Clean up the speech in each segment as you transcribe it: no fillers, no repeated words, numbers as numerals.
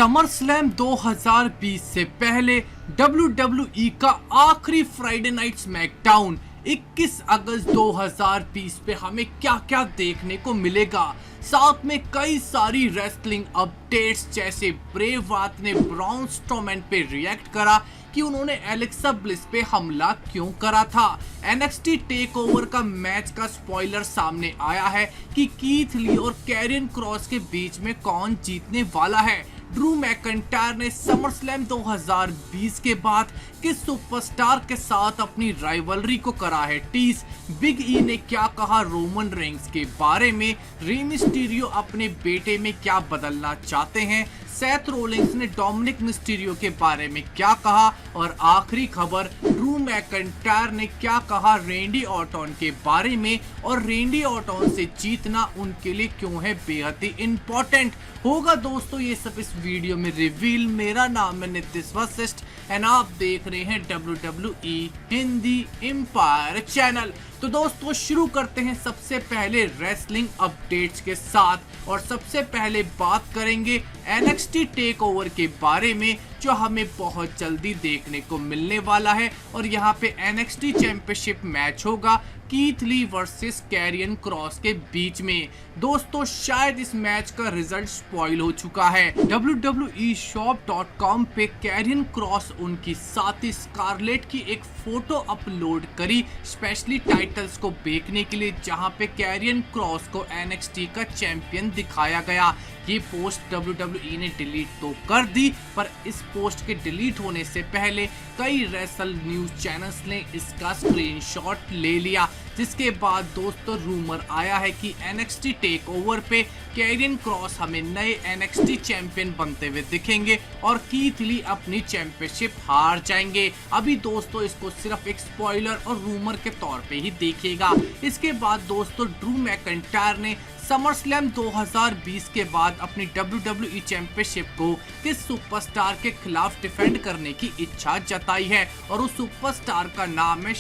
Summer slam 2020 से पहले WWE का आखिरी फ्राइडे नाइट स्मैकडाउन 21 अगस्त 2020 पे हमें क्या क्या देखने को मिलेगा। साथ में कई सारी रेसलिंग अपडेट्स, जैसे ब्रे वायट ने ब्रॉन स्ट्रोमैन पे रिएक्ट करा कि उन्होंने एलेक्सा ब्लिस पे हमला क्यों करा था। NXT टेकओवर का मैच का स्पॉइलर सामने आया है कि कीथ ली और कैरियन क्रॉस के बीच में कौन जीतने वाला है। ड्रू मैकइंटायर ने समर स्लैम 2020 के बाद किस सुपरस्टार के साथ अपनी राइवलरी को करा है टीज। बिग ई ने क्या कहा रोमन रेंस के बारे में। रे मिस्टीरियो अपने बेटे में क्या बदलना चाहते हैं। सेथ रोलिंग्स ने डोमिनिक मिस्टीरियो के बारे में क्या कहा। और आखिरी खबर, ड्रू मैकइंटायर ने क्या कहा रेंडी ऑर्टन के बारे में, और रेंडी ऑर्टन से जीतना उनके लिए क्यों है बेहद ही इंपॉर्टेंट होगा। दोस्तों ये सब इस वीडियो में रिवील। मेरा नाम है नितिश वशिष्ठ एंड आप देख रहे हैं WWE हिंदी एम्पायर चैनल। तो दोस्तों शुरू करते हैं सबसे पहले रेसलिंग अपडेट्स के साथ, और सबसे पहले बात करेंगे NXT टेकओवर के बारे में, जो हमें बहुत जल्दी देखने को मिलने वाला है। और यहाँ पे NXT चैंपियनशिप मैच होगा Keith Lee versus Karrion Kross के बीच में। दोस्तों शायद इस मैच का रिजल्ट स्पॉइल हो चुका है। www.shop.com पे कैरियन क्रॉस उनकी साथी स्कारलेट की एक फोटो अपलोड करी स्पेशली टाइटल्स को बेचने के लिए, जहां पे कैरियन क्रॉस को NXT का चैंपियन दिखाया गया। ये पोस्ट WWE ने डिलीट तो कर दी, पर इस पोस्ट के डिलीट होने से पहले कई रेसल न्यूज चैनल्स ने इसका स्क्रीनशॉट ले लिया, जिसके बाद दोस्तों रूमर आया है कि NXT टेकओवर पे कैरियन क्रॉस हमें नए NXT चैंपियन बनते हुए दिखेंगे और कीथ ली अपनी चैंपियनशिप हार जाएंगे। अभी दोस्तों इसको सिर्फ एक स्पॉइलर और रूमर के तौर पे ही देखिएगा। इसके बाद दोस्तों ड्रू मैकइंटायर ने समर स्लैम 2020 के बाद अपनी WWE चैंपियनशिप को किस सुपरस्टार के खिलाफ डिफेंड करने की इच्छा जताई है, और उस सुपरस्टार का नाम है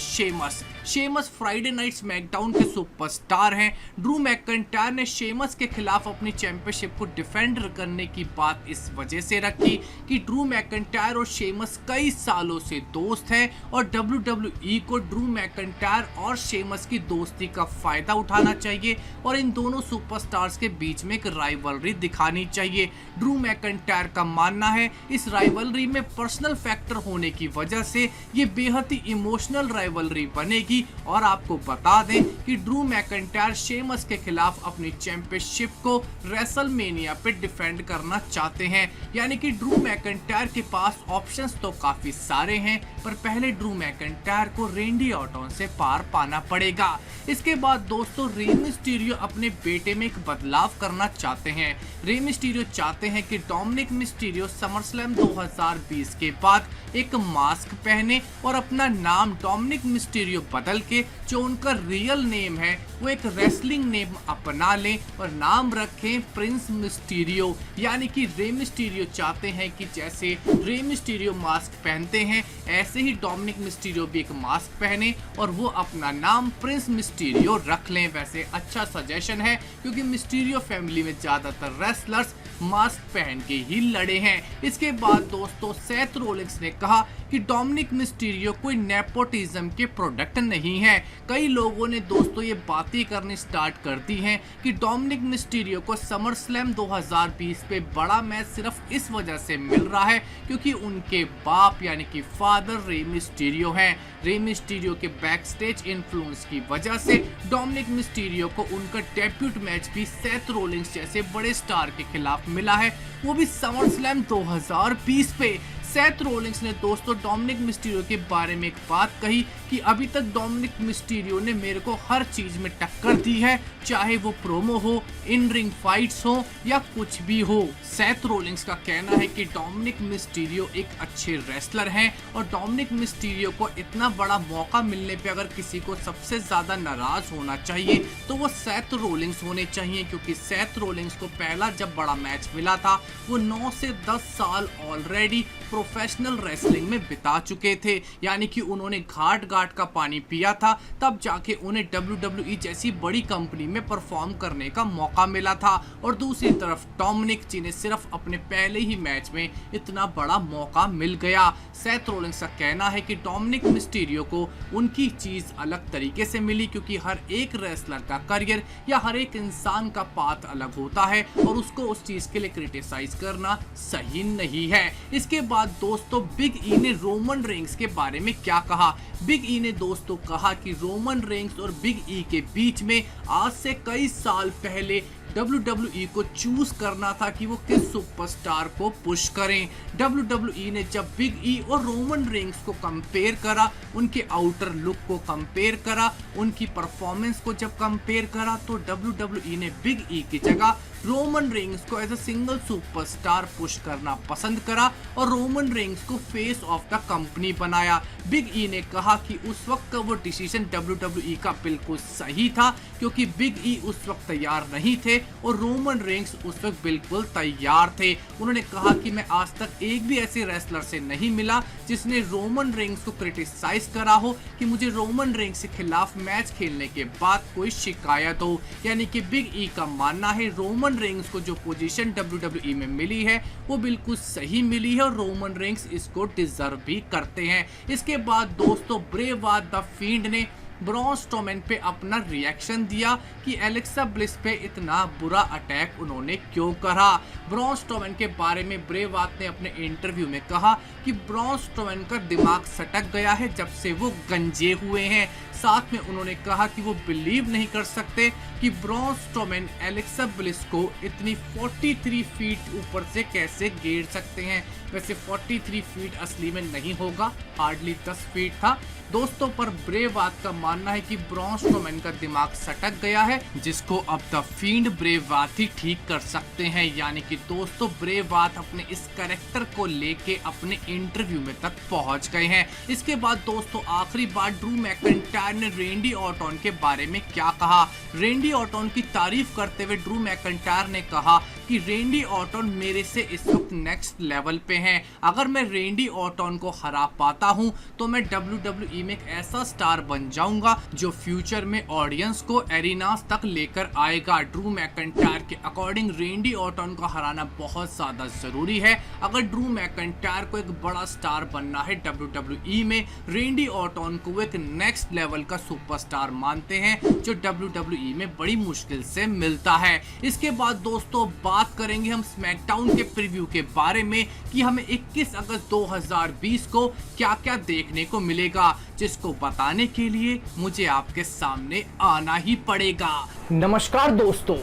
शेमस फ्राइडे नाइट स्मैकडाउन के सुपरस्टार हैं। ड्रू मैकइंटायर ने शेमस के खिलाफ अपनी चैंपियनशिप को डिफेंड करने की बात इस वजह से रखी कि ड्रू मैकइंटायर और शेमस कई सालों से दोस्त हैं, और WWE को ड्रू मैकइंटायर और शेमस की दोस्ती का फायदा उठाना चाहिए और इन दोनों सुपरस्टार्स के बीच में एक राइवलरी दिखानी चाहिए। ड्रू मैकइंटायर का मानना है इस राइवलरी में पर्सनल फैक्टर होने की वजह से ये बेहद ही इमोशनल राइवलरी बनेगी। और आपको बता दें कि ड्रू मैकइंटायर शेमस के खिलाफ अपनी चैंपियनशिप को रेसलमेनिया पे डिफेंड करना चाहते हैं। यानी कि ड्रू मैकइंटायर के पास ऑप्शंस तो काफी सारे हैं, पर पहले ड्रू मैकइंटायर को रेंडी ऑर्टन से पार पाना पड़ेगा। इसके बाद दोस्तों रे मिस्टीरियो अपने बेटे में एक बदलाव करना चाहते हैं। रे मिस्टीरियो चाहते हैं कि डोमिनिक मिस्टीरियो समर स्लैम 2020 के बाद एक मास्क पहने और अपना नाम डोमिनिक मिस्टीरियो बदल के जो उनका रियल नेम है वो एक रेसलिंग नेम अपना लें और नाम रखें प्रिंस मिस्टीरियो। यानी कि रे मिस्टीरियो चाहते हैं कि जैसे रे मिस्टीरियो मास्क पहनते हैं ऐसे ही डोमिनिक मिस्टीरियो भी एक मास्क पहने और वो अपना नाम प्रिंस मिस्टीरियो रख लें। वैसे अच्छा सजेशन है, क्योंकि मिस्टीरियो फैमिली में ज्यादातर रेसलर्स मास्क पहन के ही लड़े हैं। इसके बाद दोस्तों सेथ रोलिंग्स ने कहा कि डोमिनिक मिस्टीरियो कोई नेपोटिज्म के प्रोडक्ट नहीं है। कई लोगों ने दोस्तों ये बातें करनी स्टार्ट कर दी हैं कि डोमिनिक मिस्टीरियो को समर स्लैम 2020 पे बड़ा मैच सिर्फ इस वजह से मिल रहा है क्योंकि उनके बाप यानी कि फादर रे मिस्टीरियो हैं। रे मिस्टीरियो के बैकस्टेज इन्फ्लुएंस की वजह से डोमिनिक मिस्टीरियो को उनका डेब्यूट मैच भी सेथ रोलिंग्स जैसे बड़े स्टार के खिलाफ मिला है, वो भी समर स्लैम 2020 पे। सेथ रोलिंग्स ने दोस्तों डोमिनिक मिस्टीरियो के बारे में एक बात कही कि अभी तक डोमिनिक मिस्टीरियो ने मेरे को हर चीज में टक्कर दी है, चाहे वो प्रोमो हो, इन रिंग फाइट्स हो या कुछ भी हो। सेथ रोलिंग्स का कहना है कि डोमिनिक मिस्टीरियो एक अच्छे रेसलर हैं और डोमिनिक मिस्टीरियो को इतना बड़ा मौका मिलने पे अगर किसी को सबसे ज्यादा नाराज होना चाहिए तो वो सेथ रोलिंग्स होने चाहिए, क्योंकि सेथ रोलिंग्स को पहला जब बड़ा मैच मिला था वो 9 से 10 साल ऑलरेडी प्रोफेशनल रेसलिंग में बिता चुके थे, यानी कि उन्होंने घाट घाट का पानी पिया था, तब जाके उन्हें WWE जैसी बड़ी कंपनी में परफॉर्म करने का मौका मिला था। और दूसरी तरफ डोमिनिक, जिन्हें सिर्फ अपने पहले ही मैच में इतना बड़ा मौका मिल गया। सेथ रोलिंस का कहना है कि डोमिनिक मिस्टीरियो को उनकी चीज अलग तरीके से मिली, क्योंकि हर एक रेसलर का करियर या हर एक इंसान का पाथ अलग होता है और उसको उस चीज के लिए क्रिटिसाइज करना सही नहीं है। इसके बाद दोस्तों बिग ई ने रोमन रेंस के बारे में क्या कहा। बिग ई ने दोस्तों कहा कि रोमन रेंस और बिग ई के बीच में आज से कई साल पहले WWE को चूज करना था कि वो किस सुपरस्टार को पुश करें। WWE ने जब बिग ई और रोमन रेंस को कंपेयर करा, उनके आउटर लुक को कंपेयर करा, उनकी परफॉर्मेंस को जब कंपेयर करा, तो WWE ने बिग ई की जगह रोमन रेंस को as a single superstar push करना पसंद करा और रोमन रेंस को फेस ऑफ द कंपनी बनाया। बिग ई ने कहा कि उस वक्त का वो डिसीजन WWE का बिल्कुल सही था, क्योंकि बिग ई उस वक्त तैयार नहीं थे और रोमन रेंस उस वक्त बिल्कुल तैयार थे। उन्होंने कहा कि मैं आज तक एक भी ऐसे रेसलर से नहीं मिला जिसने रोमन रेंस को क्रिटिसाइज करा हो कि मुझे रोमन रेंस के खिलाफ मैच खेलने के बाद कोई शिकायत हो। यानी कि बिग ई का मानना है रोमन रेंस को जो पोजीशन WWE में मिली है वो बिल्कुल सही मिली है और रोमन रेंस इसको डिजर्व भी करते हैं। इसके बाद दोस्तों ब्रे वायट द फील्ड ने ब्रॉन स्ट्रोमैन पे अपना रिएक्शन दिया कि एलेक्सा ब्लिस पे इतना बुरा अटैक उन्होंने क्यों करा। ब्रॉन स्ट्रोमैन के बारे में ब्रे वायट ने अपने इंटरव्यू में कहा कि ब्रॉन स्ट्रोमैन का दिमाग सटक गया है जब से वो गंजे हुए हैं। साथ में उन्होंने कहा कि वो बिलीव नहीं कर सकते कि ब्रॉन स्ट्रोमैन एलेक्सा ब्लिस को इतनी 43 फीट ऊपर से कैसे गिर सकते हैं। वैसे 43 फीट असली में नहीं होगा, हार्डली 10 फीट था दोस्तों, पर ब्रे वायट का मानना है कि ब्रॉन स्ट्रोमैन का दिमाग सटक गया है, जिसको अब द फील्ड ब्रे वायट ही ठीक कर सकते हैं। यानी कि दोस्तों ब्रे वायट अपने इस कैरेक्टर को लेके अपने इंटरव्यू में तक पहुंच गए हैं। इसके बाद दोस्तों आखिरी बार ड्रू मैकिंटायर ने रेंडी ऑर्टन के बारे में क्या कहा। रेंडी ऑर्टन की तारीफ करते हुए ड्रू मैकिंटायर ने कहा कि रेंडी ऑर्टन मेरे से इस वक्त नेक्स्ट लेवल पे हैं। अगर मैं रेंडी ऑर्टन को हरा पाता हूं तो मैं WWE में एक ऐसा स्टार बन जाऊंगा जो फ्यूचर में ऑडियंस को एरिनास तक लेकर आएगा। ड्रू मैकिंटायर के अकॉर्डिंग रेंडी ऑर्टन को हराना बहुत ज्यादा जरूरी है। अगर ड्रू मैकिंटायर को एक बड़ा स्टार बनना है WWE में, रेंडी ऑर्टन को एक नेक्स्ट लेवल का सुपरस्टार मानते हैं जो WWE में बड़ी मुश्किल से मिलता है। इसके बाद दोस्तों बात करेंगे हम स्मैकडाउन के प्रीव्यू के बारे में कि हमें 21 अगस्त 2020 को क्या क्या देखने को मिलेगा, जिसको बताने के लिए मुझे आपके सामने आना ही पड़ेगा। नमस्कार दोस्तों,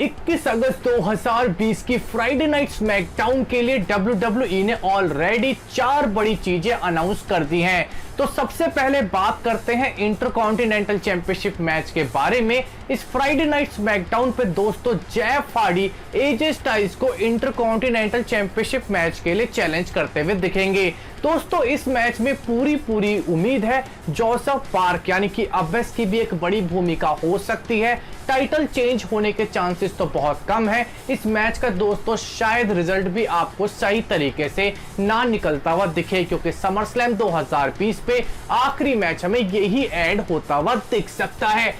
21 अगस्त 2020 की फ्राइडे नाइट स्मैकडाउन के लिए WWE ने ऑलरेडी 4 बड़ी चीजें अनाउंस कर दी हैं। तो सबसे पहले बात करते हैं इंटरकॉन्टिनेंटल चैंपियनशिप मैच के बारे में। इस फ्राइडे नाइट स्मैकडाउन पे दोस्तों जेफ हार्डी एजे स्टाइल्स को इंटरकॉन्टिनेंटल चैंपियनशिप मैच के लिए चैलेंज करते हुए दिखेंगे। दोस्तों इस मैच में पूरी उम्मीद है जोसेफ पार्क यानी कि अब्बेस की भी एक बड़ी भूमिका हो सकती है। टाइटल चेंज होने के चांसेस तो बहुत कम है। इस मैच का दोस्तों शायद रिजल्ट भी आपको सही तरीके से ना निकलता हुआ दिखे, क्योंकि समर स्लैम 2020 पे आखिरी मैच हमें यही ऐड होता हुआ दिख सकता है।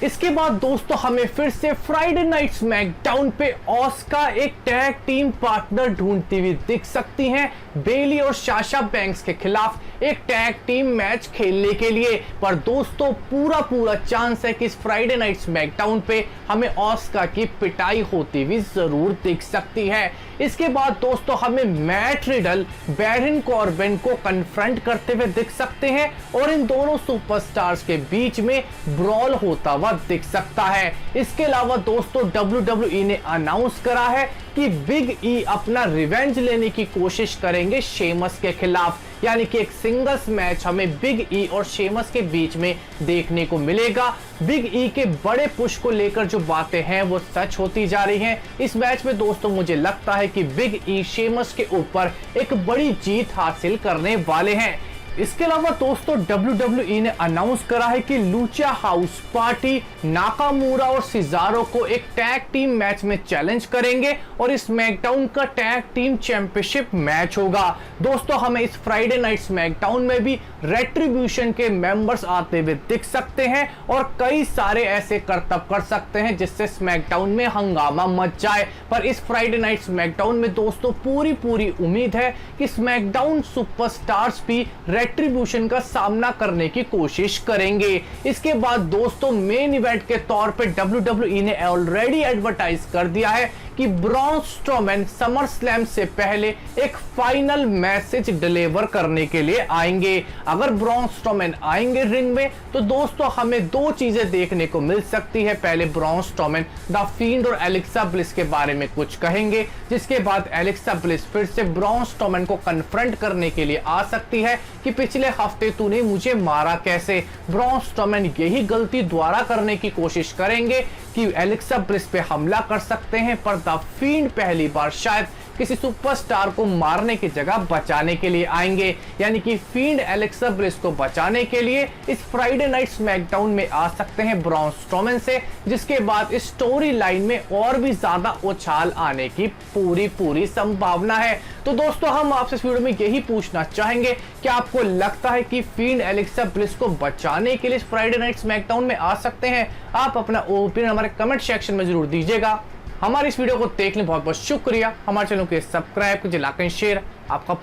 इसके बाद दोस्तों हमें फिर से फ्राइडे नाइट स्मैकडाउन पे ऑस्का एक टैग टीम पार्टनर ढूंढती हुई दिख सकती हैं बेली और साशा बैंक्स के खिलाफ एक टैग टीम मैच खेलने के लिए। पर दोस्तों पूरा चांस है कि इस फ्राइडे नाइट स्मैकडाउन पे हमें ऑस्का की पिटाई होती हुई जरूर दिख सकती है। इसके बाद दोस्तों हमें मैट रिडल बैरन कॉर्बिन को कन्फ्रंट करते हुए दिख सकते हैं और इन दोनों सुपरस्टार्स के बीच में ब्रॉल होता हुआ दिख सकता है। इसके अलावा दोस्तों WWE ने अनाउंस करा है कि बिग ई अपना रिवेंज लेने की कोशिश करेंगे शेमस के खिलाफ, यानी कि एक सिंगल्स मैच हमें बिग ई और शेमस के बीच में देखने को मिलेगा। बिग ई के बड़े पुश को लेकर जो बातें हैं वो सच होती जा रही हैं। इस मैच में दोस्तों मुझे लगता है कि बिग ई शेमस के ऊपर एक बड़ी जीत हासिल करने वाले हैं। इसके अलावा दोस्तों WWE ने अनाउंस करा है कि लूचा हाउस पार्टी नाकामूरा और सिजारो को एक टैग टीम मैच में चैलेंज करेंगे और इस स्मैकडाउन का टैग टीम चैंपियनशिप मैच होगा। दोस्तों हमें इस फ्राइडे नाइट स्मैकडाउन में भी रेट्रिब्यूशन के मेंबर्स आते हुए दिख सकते हैं और कई सारे ऐसे करतब कर सकते हैं जिससे स्मैकडाउन में हंगामा मच जाए। पर इस फ्राइडे नाइट स्मैकडाउन में दोस्तों पूरी उम्मीद है कि स्मैकडाउन सुपरस्टार्स भी रेट्रिब्यूशन का सामना करने की कोशिश करेंगे। इसके बाद दोस्तों मेन इवेंट के तौर पे WWE ने ऑलरेडी एडवर्टाइज कर दिया है कि ब्रॉन स्ट्रोमैन समर स्लैम से पहले एक फाइनल मैसेज डिलीवर करने के लिए आएंगे। अगर ब्रॉन स्ट्रोमैन आएंगे रिंग में तो दोस्तों हमें दो चीजें देखने को मिल सकती है। पहले ब्रॉन स्ट्रोमैन द फील्ड और एलेक्सा ब्लिस के बारे में कुछ कहेंगे, जिसके बाद एलेक्सा ब्लिस फिर से ब्रॉन स्ट्रोमैन को कन्फ्रंट करने के लिए आ सकती है कि पिछले हफ्ते तूने मुझे मारा कैसे। ब्रॉन स्ट्रोमैन यही गलती दोबारा करने की कोशिश करेंगे कि एलेक्सा ब्लिस पे हमला कर सकते हैं, पर द फील्ड पहली बार शायद किसी सुपरस्टार को मारने की जगह बचाने के लिए आएंगे। यानी कि फील्ड एलेक्सा ब्लिस को बचाने के लिए इस फ्राइडे नाइट स्मैकडाउन में आ सकते हैं ब्रॉन स्ट्रोमैन से, जिसके बाद इस स्टोरी लाइन में और भी ज्यादा उछाल आने की पूरी संभावना है। तो दोस्तों हम आपसे इस वीडियो में यही पूछना चाहेंगे कि आपको लगता है कि फील्ड एलेक्सा ब्लिस को बचाने के लिए इस फ्राइडे नाइट स्मैकडाउन में आ सकते हैं? आप अपना ओपिनियन हमारे कमेंट सेक्शन में जरूर दीजिएगा। हमारी इस वीडियो को देखने बहुत शुक्रिया। हमारे चैनल को सब्सक्राइब कीजिए, लाइक एंड शेयर। आपका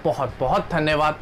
बहुत धन्यवाद।